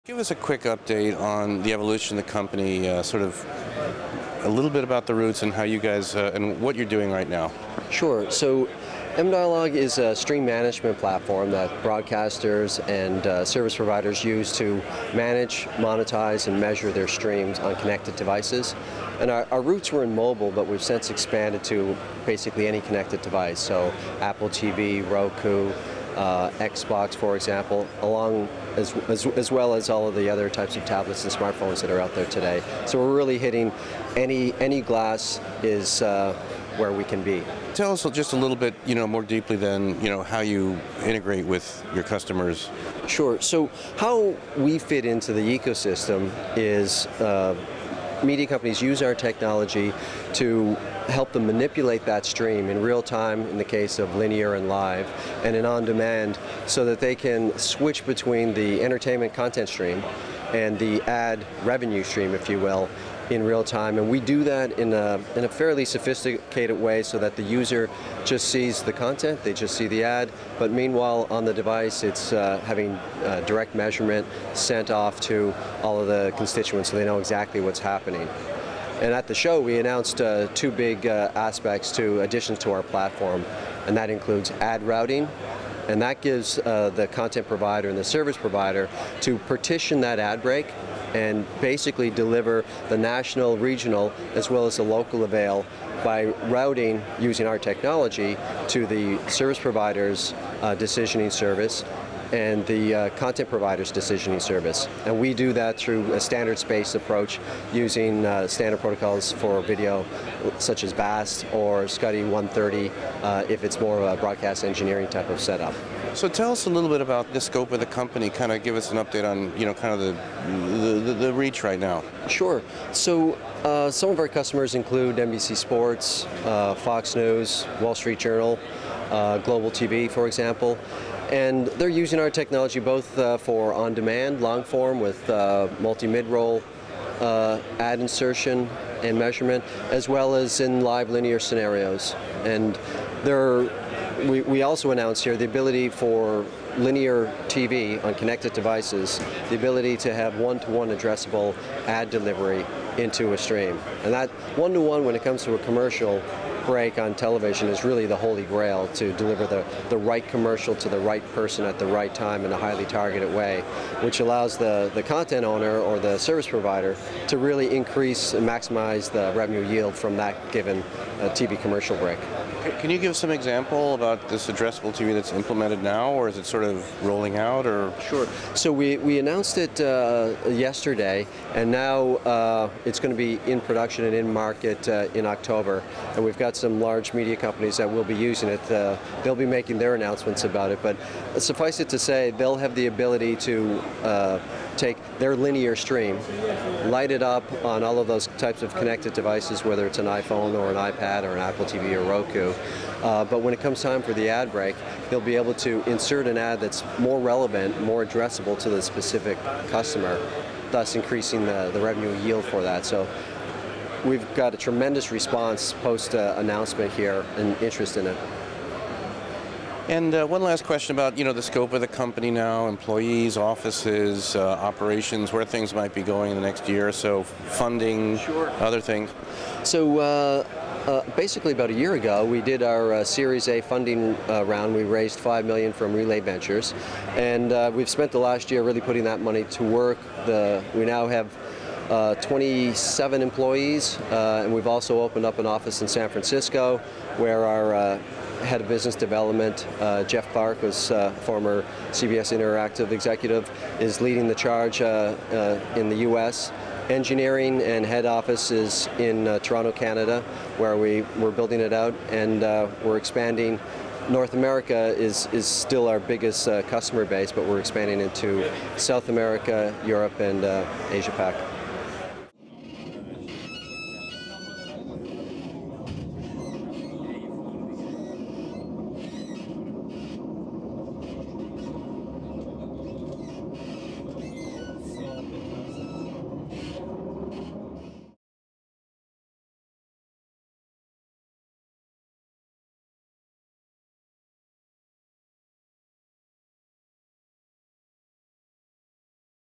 Give us a quick update on the evolution of the company, sort of a little bit about the roots and how you guys, and what you're doing right now. Sure. So mDialog is a stream management platform that broadcasters and service providers use to manage, monetize, and measure their streams on connected devices. And our roots were in mobile, but we've since expanded to basically any connected device. So AppleTV, Roku, Xbox, for example, along as well as all of the other types of tablets and smartphones that are out there today. So we're really hitting any glass is where we can be. Tell us just a little bit, more deeply than, how you integrate with your customers. Sure. So how we fit into the ecosystem is media companies use our technology to help them manipulate that stream in real time in the case of linear and live, and in on-demand, so that they can switch between the entertainment content stream and the ad revenue stream, if you will, in real time. And we do that in a fairly sophisticated way so that the user just sees the content, they just see the ad, but meanwhile on the device it's having direct measurement sent off to all of the constituents so they know exactly what's happening. And at the show we announced two big additions to our platform, and that includes ad routing. And that gives the content provider and the service provider to partition that ad break and basically deliver the national, regional, as well as the local avail by routing using our technology to the service provider's decisioning service and the content provider's decisioning service. And we do that through a standards-based approach using standard protocols for video such as BAST or SCSI 130 if it's more of a broadcast engineering type of setup. So tell us a little bit about the scope of the company, kind of give us an update on, kind of the reach right now. Sure. So some of our customers include NBC Sports, Fox News, Wall Street Journal, GoogleTV, for example. And they're using our technology both for on-demand, long-form with multi-mid-roll ad insertion and measurement, as well as in live linear scenarios. And we also announced here the ability for linear TV on connected devices, the ability to have one-to-one addressable ad delivery into a stream. And that one-to-one, when it comes to a commercial break on television, is really the holy grail to deliver the right commercial to the right person at the right time in a highly targeted way, which allows the content owner or the service provider to really increase and maximize the revenue yield from that given TV commercial break. Can you give some example about this addressable TV that's implemented now, or is it sort of rolling out? Or Sure. So we announced it yesterday, and now it's going to be in production and in market in October. And we've got some large media companies that will be using it. They'll be making their announcements about it, but suffice it to say, they'll have the ability to take their linear stream, light it up on all of those types of connected devices, whether it's an iPhone or an iPad or an Apple TV or Roku. But when it comes time for the ad break, they'll be able to insert an ad that's more relevant, more addressable to the specific customer, thus increasing the revenue yield for that. So we've got a tremendous response post-announcement here and interest in it. And one last question about, the scope of the company now, employees, offices, operations, where things might be going in the next year or so, funding, Sure. Other things. So basically about a year ago, we did our Series A funding round. We raised $5 million from Relay Ventures, and we've spent the last year really putting that money to work. We now have 27 employees, and we've also opened up an office in San Francisco where our head of business development, Jeff Clark, who's former CBS Interactive executive, is leading the charge in the U.S. Engineering and head office is in Toronto, Canada, where we're building it out, and we're expanding. North America is still our biggest customer base, but we're expanding into South America, Europe, and Asia Pac.